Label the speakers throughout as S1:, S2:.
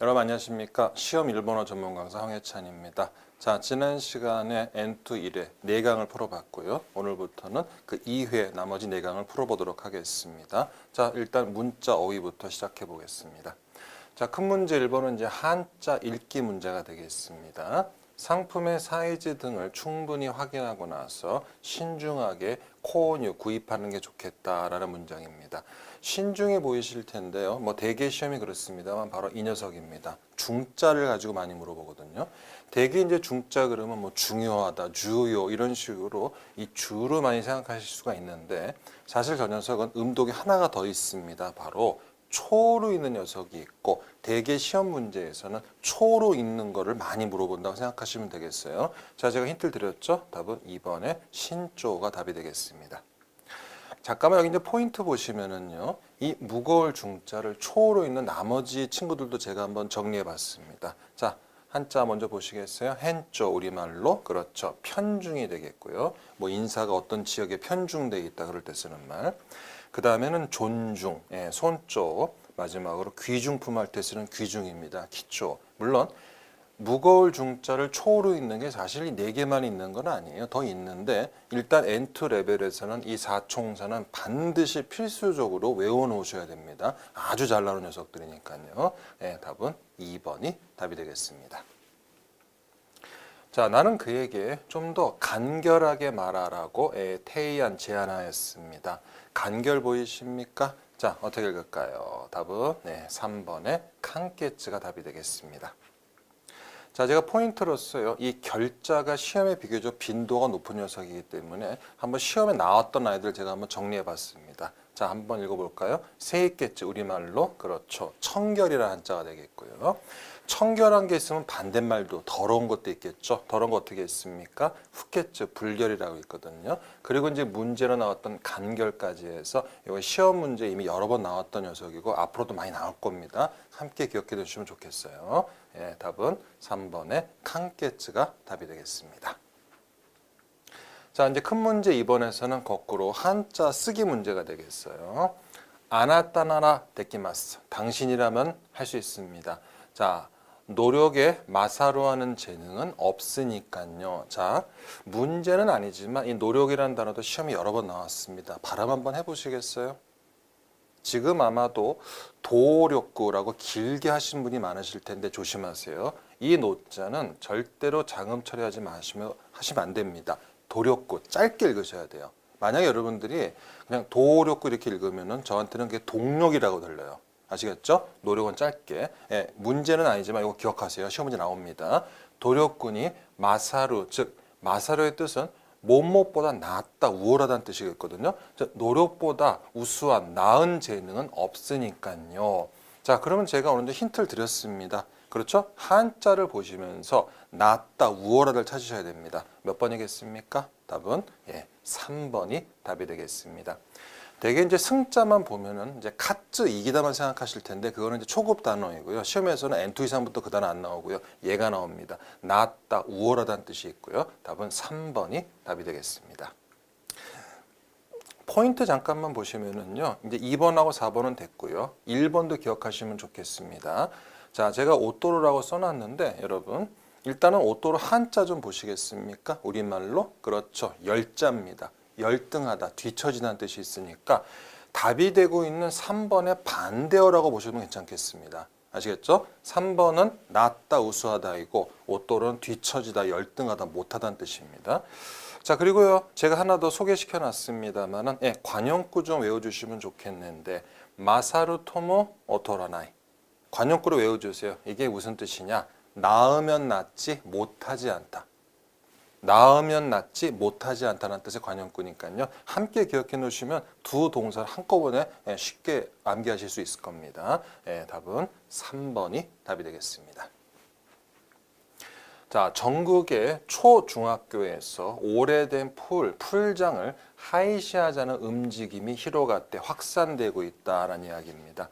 S1: 여러분 안녕하십니까? 시험 일본어 전문 강사 황혜찬입니다. 자, 지난 시간에 N2 1회 4강을 풀어봤고요. 오늘부터는 그 2회 나머지 4강을 풀어보도록 하겠습니다. 자, 일단 문자 어휘부터 시작해 보겠습니다. 자, 큰 문제 1번은 이제 한자 읽기 문제가 되겠습니다. 상품의 사이즈 등을 충분히 확인하고 나서 신중하게 코온유 구입하는 게 좋겠다라는 문장입니다. 신중해 보이실 텐데요. 뭐 대개 시험이 그렇습니다만 바로 이 녀석입니다. 중자를 가지고 많이 물어보거든요. 대개 이제 중자 그러면 뭐 중요하다, 주요 이런 식으로 이 주로 많이 생각하실 수가 있는데 사실 저 녀석은 음독이 하나가 더 있습니다. 바로 초로 있는 녀석이 있고 대개 시험 문제에서는 초로 있는 거를 많이 물어본다고 생각하시면 되겠어요. 자, 제가 힌트를 드렸죠? 답은 2번에 신조가 답이 되겠습니다. 잠깐만 여기 이제 포인트 보시면은요. 이 무거울 중자를 초로 있는 나머지 친구들도 제가 한번 정리해 봤습니다. 자, 한자 먼저 보시겠어요? hen조 우리말로 그렇죠. 편중이 되겠고요. 뭐 인사가 어떤 지역에 편중돼 있다 그럴 때 쓰는 말. 그 다음에는 존중, 손조. 마지막으로 귀중품 할 때 쓰는 귀중입니다. 기초. 물론 무거울 중자를 초로 읽는 게 사실 이 4개만 있는 건 아니에요. 더 있는데 일단 N2 레벨에서는 이 4총사는 반드시 필수적으로 외워놓으셔야 됩니다. 아주 잘 나오는 녀석들이니까요. 답은 2번이 답이 되겠습니다. 자, 나는 그에게 좀 더 간결하게 말하라고 태이안 제안하였습니다. 간결 보이십니까? 자, 어떻게 읽을까요? 답은 3번의 칸케츠가 답이 되겠습니다. 자, 제가 포인트로서요. 이 결자가 시험에 비교적 빈도가 높은 녀석이기 때문에 한번 시험에 나왔던 아이들 제가 한번 정리해 봤습니다. 자, 한번 읽어볼까요? 세이케츠 우리말로 그렇죠. 청결이라는 한자가 되겠고요. 청결한 게 있으면 반대말도 더러운 것도 있겠죠. 더러운 거 어떻게 있습니까? 후케츠 불결이라고 있거든요. 그리고 이제 문제로 나왔던 간결까지 해서 이거 시험 문제 이미 여러 번 나왔던 녀석이고 앞으로도 많이 나올 겁니다. 함께 기억해 두시면 좋겠어요. 답은 3번의 칸케츠가 답이 되겠습니다. 자, 이제 큰 문제 2번에서는 거꾸로 한자 쓰기 문제가 되겠어요. 아나타나라 데키마스. 당신이라면 할 수 있습니다. 자, 노력에 마사로하는 재능은 없으니까요. 자, 문제는 아니지만 이 노력이라는 단어도 시험이 여러 번 나왔습니다. 발음 한번 해보시겠어요? 지금 아마도 도력구라고 길게 하신 분이 많으실 텐데 조심하세요. 이 노자는 절대로 장음 처리하지 마시면 하시면 안 됩니다. 도력구 짧게 읽으셔야 돼요. 만약에 여러분들이 그냥 도력구 이렇게 읽으면은 저한테는 그게 동력이라고 들려요. 아시겠죠? 노력은 짧게. 문제는 아니지만 이거 기억하세요. 시험 문제 나옵니다. 도력군이 마사루, 즉 마사루의 뜻은 못못보다 낫다, 우월하다는 뜻이겠거든요. 노력보다 우수한, 나은 재능은 없으니까요. 자, 그러면 제가 오늘 힌트를 드렸습니다. 그렇죠? 한자를 보시면서 낫다, 우월하다를 찾으셔야 됩니다. 몇 번이겠습니까? 답은 3번이 답이 되겠습니다. 대개 이제 승자만 보면은 이제 카츠 이기다만 생각하실 텐데 그거는 이제 초급 단어이고요. 시험에서는 N2 이상부터 그 단어 안 나오고요. 얘가 나옵니다. 낫다, 우월하다는 뜻이 있고요. 답은 3번이 답이 되겠습니다. 포인트 잠깐만 보시면은요. 이제 2번하고 4번은 됐고요. 1번도 기억하시면 좋겠습니다. 자, 제가 오또로라고 써놨는데 여러분 일단은 오또로 한자 좀 보시겠습니까? 우리말로 그렇죠. 열자입니다. 열등하다, 뒤처진다는 뜻이 있으니까 답이 되고 있는 3번의 반대어라고 보시면 괜찮겠습니다. 아시겠죠? 3번은 낫다, 우수하다이고 오또로는 뒤처지다, 열등하다, 못하다는 뜻입니다. 자, 그리고요. 제가 하나 더 소개시켜 놨습니다만은 관용구 좀 외워주시면 좋겠는데 마사루 토모 오토라나이. 관용구로 외워주세요. 이게 무슨 뜻이냐? 나으면 낫지 못하지 않다. 나으면 낫지 못하지 않다는 뜻의 관용구니까요. 함께 기억해 놓으시면 두 동사를 한꺼번에 쉽게 암기하실 수 있을 겁니다. 답은 3번이 답이 되겠습니다. 자, 전국의 초중학교에서 오래된 풀장을 하이시하자는 움직임이 히로가테 확산되고 있다라는 이야기입니다.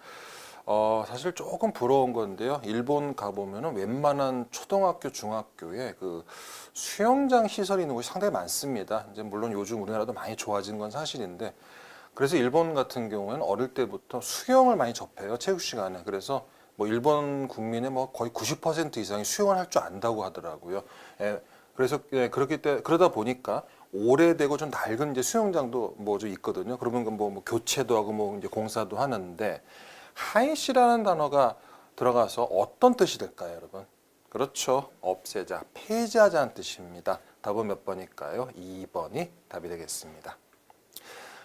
S1: 사실 조금 부러운 건데요. 일본 가보면은 웬만한 초등학교, 중학교에 그 수영장 시설이 있는 곳이 상당히 많습니다. 이제 물론 요즘 우리나라도 많이 좋아진 건 사실인데, 그래서 일본 같은 경우에는 어릴 때부터 수영을 많이 접해요. 체육 시간에. 그래서 뭐 일본 국민의 뭐 거의 90% 이상이 수영을 할 줄 안다고 하더라고요. 그래서 그러다 보니까 오래되고 좀 낡은 이제 수영장도 뭐 좀 있거든요. 그러면 뭐 교체도 하고 뭐 이제 공사도 하는데 하이시라는 단어가 들어가서 어떤 뜻이 될까요, 여러분? 그렇죠. 없애자, 폐지하자는 뜻입니다. 답은 몇 번일까요? 2번이 답이 되겠습니다.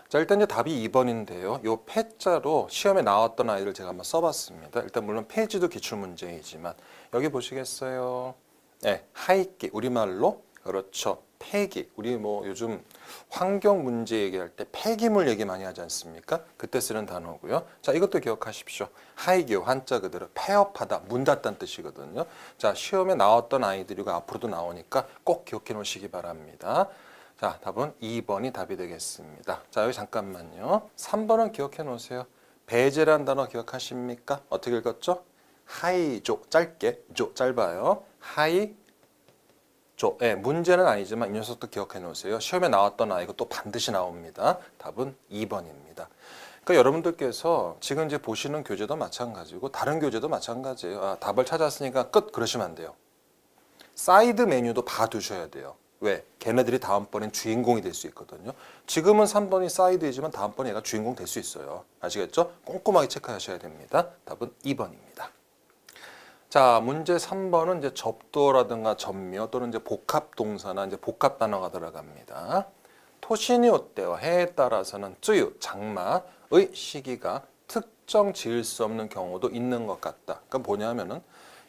S1: 자, 일단 이제 답이 2번인데요. 요 폐자로 시험에 나왔던 아이를 제가 한번 써봤습니다. 일단 물론 폐지도 기출문제이지만 여기 보시겠어요? 네, 하이끼 우리말로 그렇죠. 폐기. 우리 뭐 요즘 환경 문제 얘기할 때 폐기물 얘기 많이 하지 않습니까? 그때 쓰는 단어고요. 자, 이것도 기억하십시오. 하이기요 한자 그대로 폐업하다, 문 닫다는 뜻이거든요. 자, 시험에 나왔던 아이들이고 앞으로도 나오니까 꼭 기억해 놓으시기 바랍니다. 자, 답은 2번이 답이 되겠습니다. 자, 여기 잠깐만요. 3번은 기억해 놓으세요. 배제란 단어 기억하십니까? 어떻게 읽었죠? 하이조, 짧게, 조, 짧아요. 하이, 조. 예, 문제는 아니지만 이 녀석도 기억해 놓으세요. 시험에 나왔던 아이고 또 반드시 나옵니다. 답은 2번입니다. 그러니까 여러분들께서 지금 이제 보시는 교재도 마찬가지고 다른 교재도 마찬가지예요. 아, 답을 찾았으니까 끝 그러시면 안 돼요. 사이드 메뉴도 봐두셔야 돼요. 왜? 걔네들이 다음번엔 주인공이 될 수 있거든요. 지금은 3번이 사이드이지만 다음번에 얘가 주인공 될 수 있어요. 아시겠죠? 꼼꼼하게 체크하셔야 됩니다. 답은 2번입니다. 자, 문제 3번은 이제 접두어라든가 접미어 또는 이제 복합 동사나 이제 복합 단어가 들어갑니다. 토시니 오때와 해에 따라서는 쯔유, 장마의 시기가 특정 지을 수 없는 경우도 있는 것 같다. 그러니까 뭐냐면은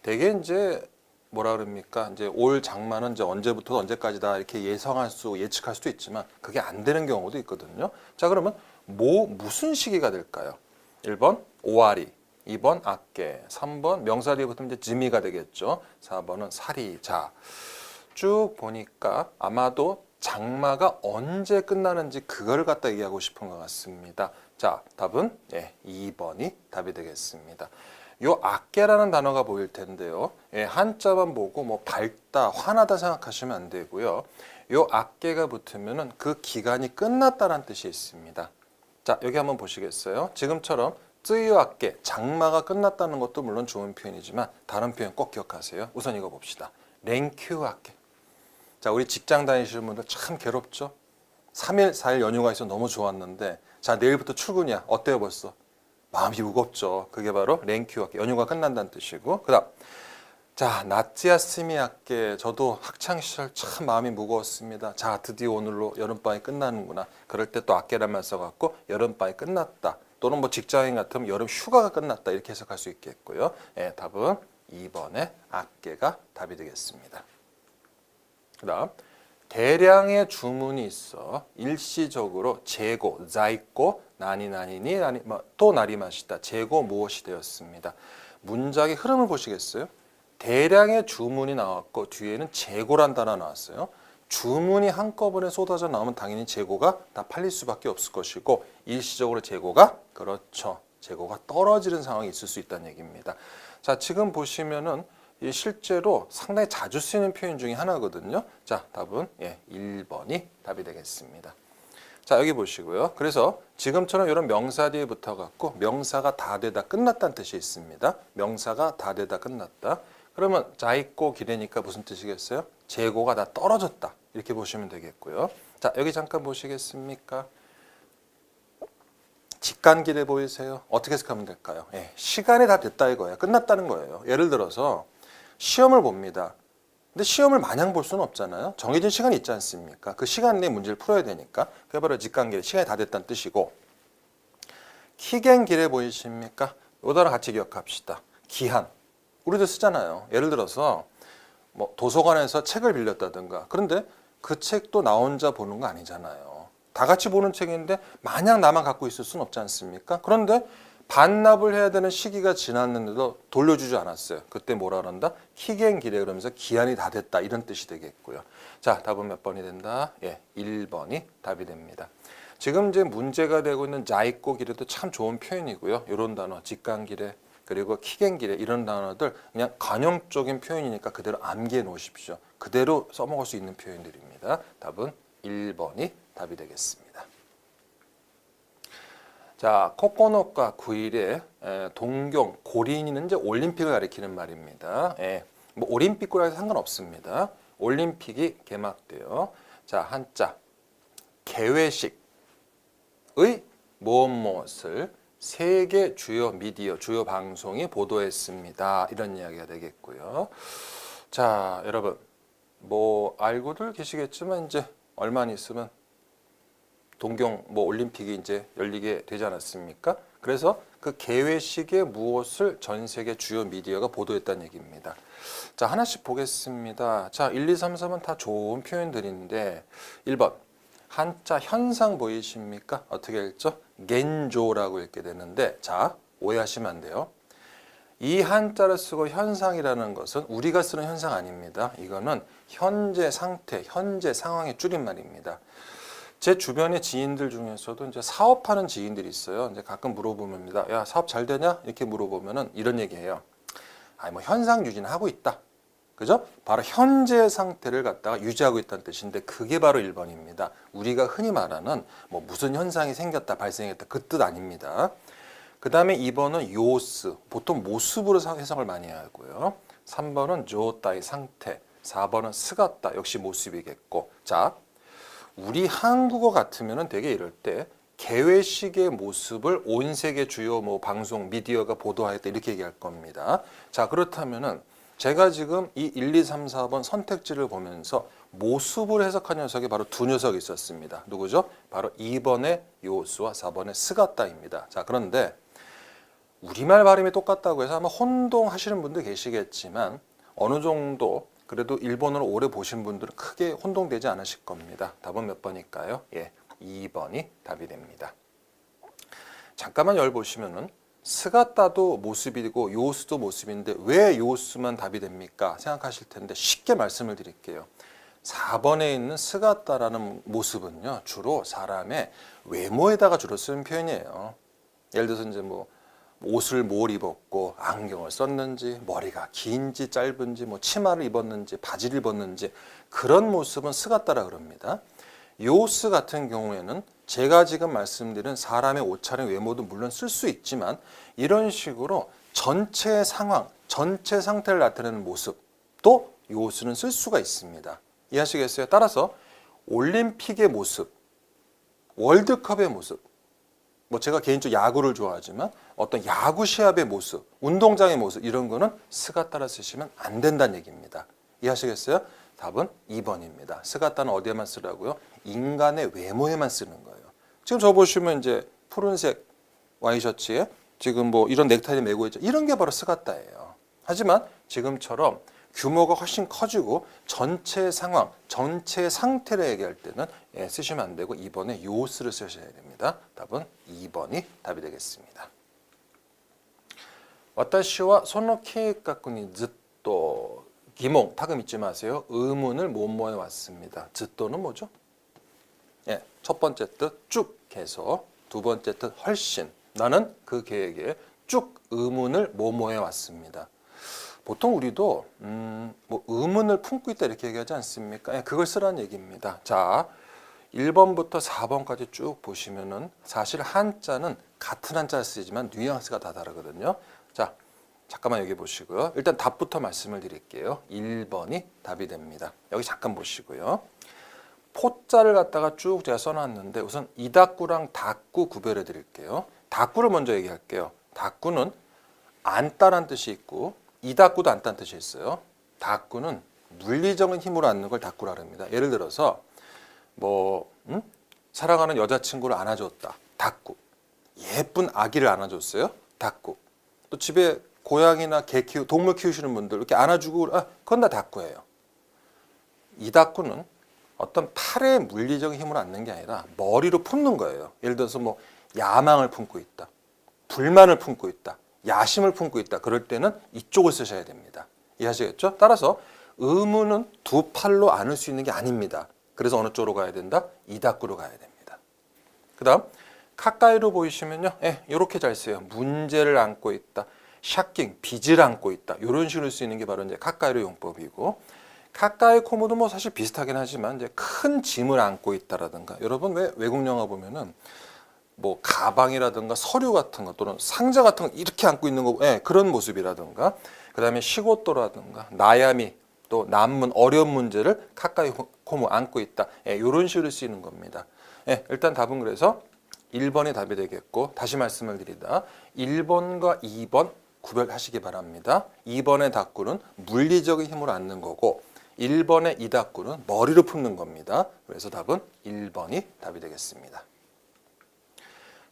S1: 되게 이제 뭐라 그럽니까? 이제 올 장마는 이제 언제부터 언제까지다 이렇게 예측할 수도 있지만 그게 안 되는 경우도 있거든요. 자, 그러면 무슨 시기가 될까요? 1번 오아리, 2번 악계, 3번 명사 뒤에 붙으면 이제 지미가 되겠죠. 4번은 사리. 자, 쭉 보니까 아마도 장마가 언제 끝나는지 그걸 갖다 얘기하고 싶은 것 같습니다. 자, 답은 2번이 답이 되겠습니다. 요 악계라는 단어가 보일 텐데요. 한자만 보고 뭐 밝다, 화나다 생각하시면 안 되고요. 요 악계가 붙으면은 그 기간이 끝났다는 뜻이 있습니다. 자, 여기 한번 보시겠어요? 지금처럼 쯔유 악계, 장마가 끝났다는 것도 물론 좋은 표현이지만 다른 표현 꼭 기억하세요. 우선 이거 봅시다. 랭큐 악계. 자, 우리 직장 다니시는 분들 참 괴롭죠? 3일, 4일 연휴가 있어 너무 좋았는데 자, 내일부터 출근이야. 어때요 벌써? 마음이 무겁죠. 그게 바로 랭큐 악계, 연휴가 끝난다는 뜻이고 그 다음 자, 나츠야스미 학계. 저도 학창시절 참 마음이 무거웠습니다. 자, 드디어 오늘로 여름방학이 끝나는구나. 그럴 때 또 학계란 말 써갖고 여름방학이 끝났다. 또는 뭐 직장인 같으면 여름 휴가가 끝났다. 이렇게 해석할 수 있겠고요. 답은 2번의 학계가 답이 되겠습니다. 그 다음 대량의 주문이 있어 일시적으로 재고, 자이고, 나니나니니, 또 나리마시다. 재고 무엇이 되었습니다. 문장의 흐름을 보시겠어요? 대량의 주문이 나왔고 뒤에는 재고란 단어 나왔어요. 주문이 한꺼번에 쏟아져 나오면 당연히 재고가 다 팔릴 수밖에 없을 것이고 일시적으로 재고가 그렇죠. 재고가 떨어지는 상황이 있을 수 있다는 얘기입니다. 자, 지금 보시면은 실제로 상당히 자주 쓰이는 표현 중에 하나거든요. 자, 답은 1번이 답이 되겠습니다. 자, 여기 보시고요. 그래서 지금처럼 이런 명사 뒤에 붙어갖고 명사가 다 되다 끝났다는 뜻이 있습니다. 명사가 다 되다 끝났다. 그러면 자있고 기대니까 무슨 뜻이겠어요? 재고가 다 떨어졌다. 이렇게 보시면 되겠고요. 자, 여기 잠깐 보시겠습니까? 직간기대 보이세요? 어떻게 해석하면 될까요? 시간이 다 됐다 이거예요. 끝났다는 거예요. 예를 들어서 시험을 봅니다. 근데 시험을 마냥 볼 수는 없잖아요. 정해진 시간이 있지 않습니까? 그 시간 내에 문제를 풀어야 되니까. 그게 바로 직간기대, 시간이 다 됐다는 뜻이고 키겐기대 보이십니까? 요 단어 같이 기억합시다. 기한. 우리도 쓰잖아요. 예를 들어서 뭐 도서관에서 책을 빌렸다든가. 그런데 그 책도 나 혼자 보는 거 아니잖아요. 다 같이 보는 책인데 마냥 나만 갖고 있을 수는 없지 않습니까? 그런데 반납을 해야 되는 시기가 지났는데도 돌려주지 않았어요. 그때 뭐라 그런다?期限기래 그러면서 기한이 다 됐다 이런 뜻이 되겠고요. 자, 답은 몇 번이 된다? 1번이 답이 됩니다. 지금 이제 문제가 되고 있는 자이고 기래도 참 좋은 표현이고요. 이런 단어 직간기래 그리고期限기래 이런 단어들 그냥 관용적인 표현이니까 그대로 암기해 놓으십시오. 그대로 써먹을 수 있는 표현들입니다. 답은 1번이 답이 되겠습니다. 자, 코코넛과 구일의 동경, 고린이는 이제 올림픽을 가리키는 말입니다. 예, 뭐 올림픽과 상관없습니다. 올림픽이 개막돼요. 자, 한자 개회식의 무엇을 세계 주요 미디어, 주요 방송이 보도했습니다. 이런 이야기가 되겠고요. 자, 여러분 뭐 알고들 계시겠지만 이제 얼마 안 있으면 동경 뭐 올림픽이 이제 열리게 되지 않았습니까? 그래서 그 개회식에 무엇을 전 세계 주요 미디어가 보도했다는 얘기입니다. 자, 하나씩 보겠습니다. 자, 1, 2, 3, 4번 다 좋은 표현들인데 1번 한자 현상 보이십니까? 어떻게 읽죠? 겐조라고 읽게 되는데 자, 오해하시면 안 돼요. 이 한자를 쓰고 현상이라는 것은 우리가 쓰는 현상 아닙니다. 이거는 현재 상태, 현재 상황의 줄임말입니다. 제 주변의 지인들 중에서도 이제 사업하는 지인들이 있어요. 이제 가끔 물어보면입니다. 야, 사업 잘 되냐? 이렇게 물어보면은 이런 얘기해요. 아니, 뭐 현상 유지는 하고 있다. 그죠? 바로 현재 상태를 갖다가 유지하고 있다는 뜻인데 그게 바로 1번입니다. 우리가 흔히 말하는 뭐 무슨 현상이 생겼다, 발생했다 그 뜻 아닙니다. 그 다음에 2번은 요스, 보통 모습으로 해석을 많이 하고요. 3번은 조따의 상태, 4번은 스가따, 역시 모습이겠고. 자, 우리 한국어 같으면은 되게 이럴 때 개회식의 모습을 온 세계 주요 뭐 방송 미디어가 보도하였다 이렇게 얘기할 겁니다. 자, 그렇다면은 제가 지금 이 1, 2, 3, 4번 선택지를 보면서 모습을 해석한 녀석이 바로 두 녀석이 있었습니다. 누구죠? 바로 2번의 요수와 4번의 스가따입니다. 자, 그런데 우리말 발음이 똑같다고 해서 아마 혼동하시는 분도 계시겠지만 어느 정도 그래도 일본어를 오래 보신 분들은 크게 혼동되지 않으실 겁니다. 답은 몇 번일까요? 예, 2번이 답이 됩니다. 잠깐만 열 보시면은 스가따도 모습이고 요수도 모습인데 왜 요수만 답이 됩니까? 생각하실 텐데 쉽게 말씀을 드릴게요. 4번에 있는 스가따라는 모습은요, 주로 사람의 외모에다가 주로 쓰는 표현이에요. 예를 들어서 이제 뭐 옷을 뭘 입었고 안경을 썼는지 머리가 긴지 짧은지 뭐 치마를 입었는지 바지를 입었는지 그런 모습은 스가따라 그럽니다. 요스 같은 경우에는 제가 지금 말씀드린 사람의 옷차림 외모도 물론 쓸 수 있지만 이런 식으로 전체 상황, 전체 상태를 나타내는 모습도 요스는 쓸 수가 있습니다. 이해하시겠어요? 따라서 올림픽의 모습, 월드컵의 모습, 뭐 제가 개인적으로 야구를 좋아하지만 어떤 야구 시합의 모습, 운동장의 모습 이런 거는 스가따라 쓰시면 안 된다는 얘기입니다. 이해하시겠어요? 답은 2번입니다. 스가따는 어디에만 쓰라고요? 인간의 외모에만 쓰는 거예요. 지금 저 보시면 이제 푸른색 와이셔츠에 지금 뭐 이런 넥타이 메고 있죠. 이런 게 바로 스가따예요. 하지만 지금처럼 규모가 훨씬 커지고 전체 상황, 전체 상태를 얘기할 때는 쓰시면 안 되고 2번에 요스를 쓰셔야 됩니다. 답은 2번이 답이 되겠습니다. 와타시와 소노케 가꾸니 즈또 기몽 타금 잊지 마세요. 의문을 뭐뭐해 왔습니다. 즈또는 뭐죠? 예, 첫 번째 뜻 쭉 해서 두 번째 뜻 훨씬 나는 그 계획에 쭉 의문을 뭐뭐해 왔습니다. 보통 우리도 뭐 의문을 품고 있다 이렇게 얘기하지 않습니까? 예, 그걸 쓰라는 얘기입니다. 자, 1번부터 4번까지 쭉 보시면은 사실 한자는 같은 한자를 쓰지만 뉘앙스가 다 다르거든요. 자, 잠깐만 여기 보시고요. 일단 답부터 말씀을 드릴게요. 1번이 답이 됩니다. 여기 잠깐 보시고요. 포자를 갖다가 쭉 제가 써놨는데 우선 이닥구랑 닥구 구별해 드릴게요. 닥구를 먼저 얘기할게요. 닥구는 안다란 뜻이 있고 이닥구도 안다는 뜻이 있어요. 닥구는 물리적인 힘으로 안는 걸 닥구라 합니다. 예를 들어서 뭐 사랑하는 여자친구를 안아줬다. 닥구. 예쁜 아기를 안아줬어요. 닥구. 또 집에 고양이나 개 동물 키우시는 분들 이렇게 안아주고 그건 다 닥구예요. 이 닥구는 어떤 팔의 물리적인 힘으로 안는 게 아니라 머리로 품는 거예요. 예를 들어서 뭐 야망을 품고 있다. 불만을 품고 있다. 야심을 품고 있다. 그럴 때는 이쪽을 쓰셔야 됩니다. 이해하시겠죠? 따라서 의문은 두 팔로 안을 수 있는 게 아닙니다. 그래서 어느 쪽으로 가야 된다? 이닥구로 가야 됩니다. 그 다음 가까이로 보이시면요. 이렇게 잘 써요. 문제를 안고 있다. 샤킹, 빚을 안고 있다. 이런 식으로 쓸 수 있는 게 바로 이제 가까이로 용법이고 가까이 코모도 뭐 사실 비슷하긴 하지만 이제 큰 짐을 안고 있다라든가 여러분 왜 외국 영화 보면은 뭐 가방이라든가 서류 같은 거 또는 상자 같은 거 이렇게 안고 있는 거, 예, 그런 모습이라든가, 그다음에 시고토라든가 나야미, 또 남문 어려운 문제를 가까이 호모 안고 있다. 예, 이런 식으로 쓰이는 겁니다. 예, 일단 답은 그래서 1번이 답이 되겠고, 다시 말씀을 드리다 1번과 2번 구별하시기 바랍니다. 2번의 답구는 물리적인 힘으로 앉는 거고 1번의 이 답구는 머리로 푸는 겁니다. 그래서 답은 1번이 답이 되겠습니다.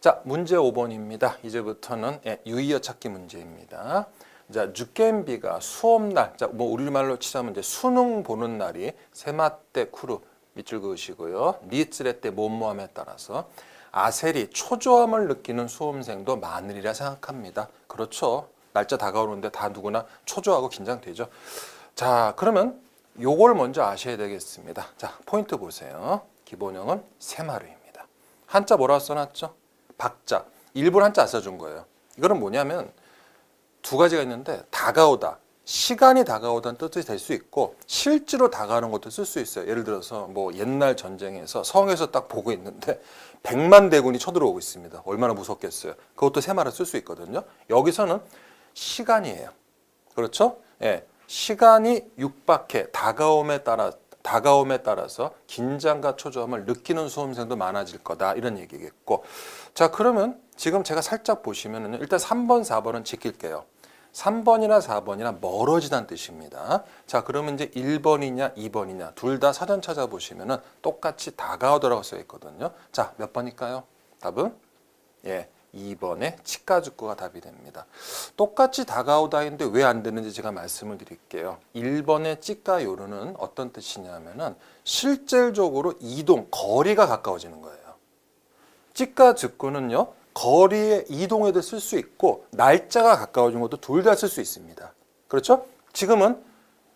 S1: 자, 문제 5번입니다. 이제부터는 유의어 찾기 문제입니다. 자, 주켄비가 수업날, 자, 뭐 우리말로 치자면 이제 수능 보는 날이 세마떼 쿠루 밑줄 그으시고요. 니츠레 때 뭐뭐함에 따라서 아셀이 초조함을 느끼는 수험생도 많으리라 생각합니다. 그렇죠. 날짜 다가오는데 다 누구나 초조하고 긴장되죠. 자, 그러면 요걸 먼저 아셔야 되겠습니다. 자, 포인트 보세요. 기본형은 세마루입니다. 한자 뭐라고 써놨죠? 박자. 일본 한자 안 써준 거예요. 이거는 뭐냐면 두 가지가 있는데 다가오다, 시간이 다가오다는 뜻이 될 수 있고 실제로 다가오는 것도 쓸 수 있어요. 예를 들어서 뭐 옛날 전쟁에서 성에서 딱 보고 있는데 100만 대군이 쳐들어오고 있습니다. 얼마나 무섭겠어요. 그것도 세마를 쓸 수 있거든요. 여기서는 시간이에요. 그렇죠? 예, 시간이 육박해 다가옴에 따라서 긴장과 초조함을 느끼는 수험생도 많아질 거다, 이런 얘기겠고, 자, 그러면 지금 제가 살짝 보시면은 일단 3번, 4번은 지킬게요. 3번이나 4번이나 멀어지다는 뜻입니다. 자, 그러면 이제 1번이냐 2번이냐 둘 다 사전 찾아보시면은 똑같이 다가오더라고 써 있거든요. 자, 몇 번일까요? 답은 2번의 치과죽구가 답이 됩니다. 똑같이 다가오다인데 왜 안 되는지 제가 말씀을 드릴게요. 1번의 치과요르는 어떤 뜻이냐면은 실질적으로 이동, 거리가 가까워지는 거예요. 치과죽구는요, 거리의 이동에도 쓸 수 있고 날짜가 가까워진 것도 둘 다 쓸 수 있습니다. 그렇죠? 지금은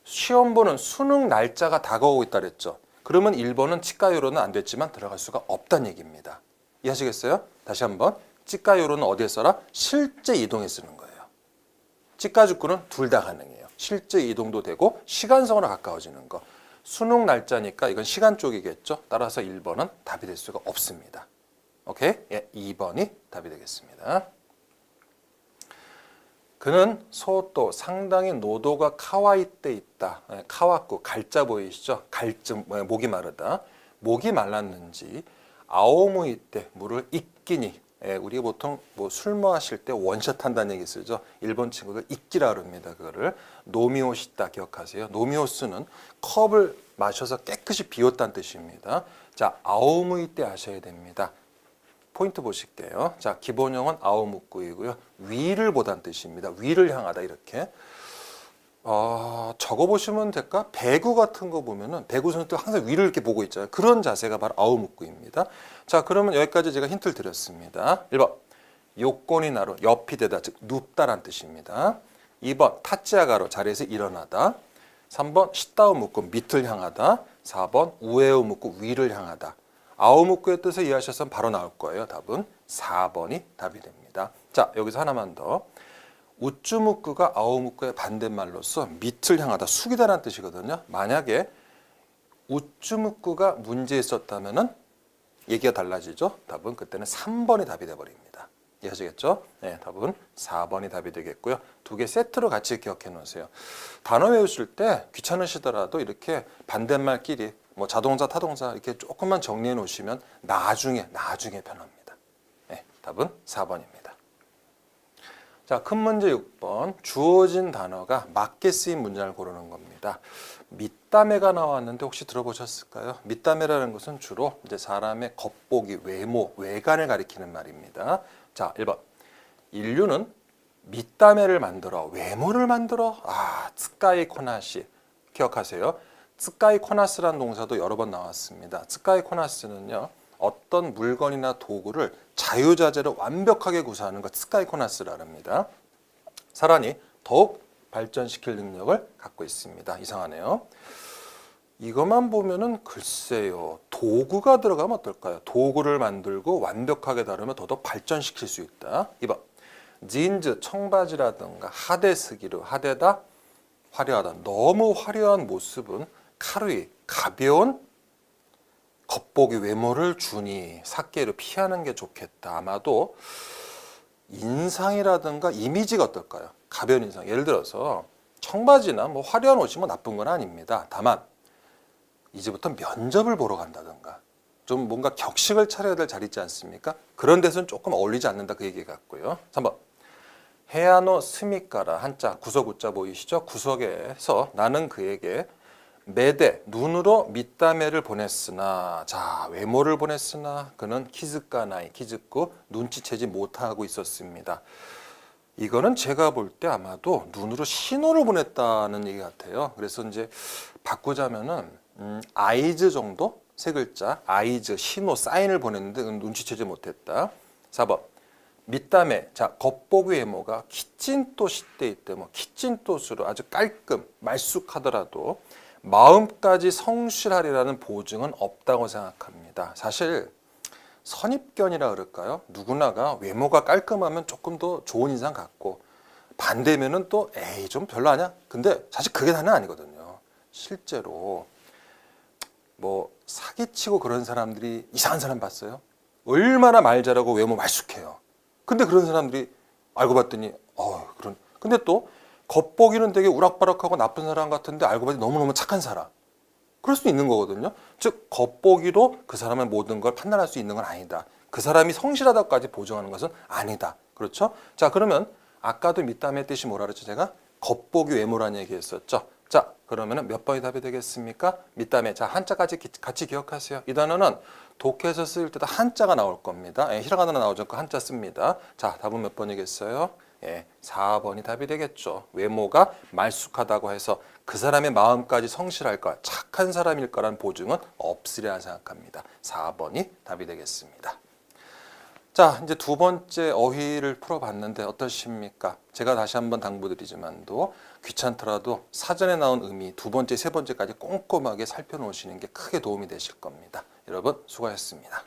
S1: 시험 보는 수능 날짜가 다가오고 있다 그랬죠. 그러면 1번은 치과요로는 안 됐지만 들어갈 수가 없다는 얘기입니다. 이해하시겠어요? 다시 한번. 치과요로는 어디에 써라? 실제 이동에 쓰는 거예요. 치과죽구는 둘 다 가능해요. 실제 이동도 되고 시간성으로 가까워지는 거. 수능 날짜니까 이건 시간 쪽이겠죠. 따라서 1번은 답이 될 수가 없습니다. 오케이? 2번이 답이 되겠습니다. 그는 소또 상당히 노도가 카와이때 있다. 카와쿠, 갈자 보이시죠? 갈증, 목이 마르다. 목이 말랐는지 아오무이 때 물을 익기니, 우리 보통 뭐 술 마실 때 원샷 한다는 얘기 쓰죠. 일본 친구들 익기라 그럽니다. 그거를 노미오시다 기억하세요. 노미오스는 컵을 마셔서 깨끗이 비웠다는 뜻입니다. 자, 아오무이 때 아셔야 됩니다. 포인트 보실게요. 자, 기본형은 아오무꾸이고요. 위를 보다는 뜻입니다. 위를 향하다, 이렇게. 적어보시면 될까? 배구 같은 거 보면은 배구 선수들 항상 위를 이렇게 보고 있잖아요. 그런 자세가 바로 아오무꾸입니다. 자, 그러면 여기까지 제가 힌트를 드렸습니다. 1번, 요건이 나로 옆이 되다, 즉 눕다란 뜻입니다. 2번, 타치아가로 자리에서 일어나다. 3번, 시다오 묵고 밑을 향하다. 4번, 우에오 묵고 위를 향하다. 아오무쿠의 뜻을 이해하셨으면 바로 나올 거예요. 답은 4번이 답이 됩니다. 자, 여기서 하나만 더. 우쭈무쿠가 아오무쿠의 반대말로서 밑을 향하다, 숙이다라는 뜻이거든요. 만약에 우쭈무쿠가 문제 있었다면은 얘기가 달라지죠. 답은 그때는 3번이 답이 돼버립니다. 이해하시겠죠? 네, 답은 4번이 답이 되겠고요. 두 개 세트로 같이 기억해 놓으세요. 단어 외우실 때 귀찮으시더라도 이렇게 반대말끼리 뭐 자동사, 타동사 이렇게 조금만 정리해 놓으시면 나중에 편합니다. 네, 답은 4번입니다. 자, 큰 문제 6번. 주어진 단어가 맞게 쓰인 문장을 고르는 겁니다. 밑담회가 나왔는데 혹시 들어보셨을까요? 밑담회라는 것은 주로 이제 사람의 겉보기, 외모, 외관을 가리키는 말입니다. 자, 1번. 인류는 밑담회를 만들어 외모를 만들어. 츠카이 코나시. 기억하세요. 츠카이 코나스라는 동사도 여러 번 나왔습니다. 츠카이 코나스는요, 어떤 물건이나 도구를 자유자재로 완벽하게 구사하는 것, 츠카이 코나스라 합니다. 사람이 더욱 발전시킬 능력을 갖고 있습니다. 이상하네요. 이것만 보면은 글쎄요, 도구가 들어가면 어떨까요? 도구를 만들고 완벽하게 다루면 더더욱 발전시킬 수 있다. 2번, 진즈, 청바지라든가 하데스기르, 하데다, 화려하다. 너무 화려한 모습은 카루이, 가벼운 겉보기 외모를 주니 삭개를 피하는 게 좋겠다. 아마도 인상이라든가 이미지가 어떨까요? 가벼운 인상. 예를 들어서 청바지나 뭐 화려한 옷이 뭐 나쁜 건 아닙니다. 다만 이제부터 면접을 보러 간다든가 좀 뭔가 격식을 차려야 될 자리 있지 않습니까? 그런 데서는 조금 어울리지 않는다 그 얘기 같고요. 3번 해야노 스미카라 한자 구석 우자 보이시죠? 구석에서 나는 그에게 매대 눈으로 밑다매를 보냈으나 자 외모를 보냈으나 그는 키즈까나이 키즈고 눈치채지 못하고 있었습니다. 이거는 제가 볼 때 아마도 눈으로 신호를 보냈다는 얘기 같아요. 그래서 이제 바꾸자면은 아이즈 정도 세 글자 아이즈 신호 사인을 보냈는데 눈치채지 못했다. 4번 밑담에 자 겉보기 외모가 키찐또시 때 있대 뭐 키찐또스로 아주 깔끔 말쑥하더라도 마음까지 성실하리라는 보증은 없다고 생각합니다. 사실 선입견이라 그럴까요? 누구나가 외모가 깔끔하면 조금 더 좋은 인상 같고 반대면은 또 에이 좀 별로 아냐? 근데 사실 그게 다는 아니거든요. 실제로 뭐 사기치고 그런 사람들이 이상한 사람 봤어요? 얼마나 말 잘하고 외모 말쑥해요. 근데 그런 사람들이 알고 봤더니 그런 근데 또 겉보기는 되게 우락부락하고 나쁜 사람 같은데 알고 봤더니 너무너무 착한 사람. 그럴 수도 있는 거거든요. 즉 겉보기로 그 사람의 모든 걸 판단할 수 있는 건 아니다. 그 사람이 성실하다까지 보증하는 것은 아니다. 그렇죠? 자 그러면 아까도 밑담의 뜻이 뭐라 그랬죠? 제가 겉보기 외모라는 얘기 했었죠. 자 그러면 몇 번이 답이 되겠습니까? 밑담에 자 한자까지 같이 기억하세요. 이 단어는 독해에서 쓸 때도 한자가 나올 겁니다. 히라가나 나오죠. 그 한자 씁니다. 자 답은 몇 번이겠어요? 4번이 답이 되겠죠. 외모가 말쑥하다고 해서 그 사람의 마음까지 성실할까 착한 사람일 거란 보증은 없으리라 생각합니다. 4번이 답이 되겠습니다. 자 이제 두 번째 어휘를 풀어봤는데 어떠십니까? 제가 다시 한번 당부드리지만도 귀찮더라도 사전에 나온 의미 두 번째, 세 번째까지 꼼꼼하게 살펴놓으시는 게 크게 도움이 되실 겁니다. 여러분 수고하셨습니다.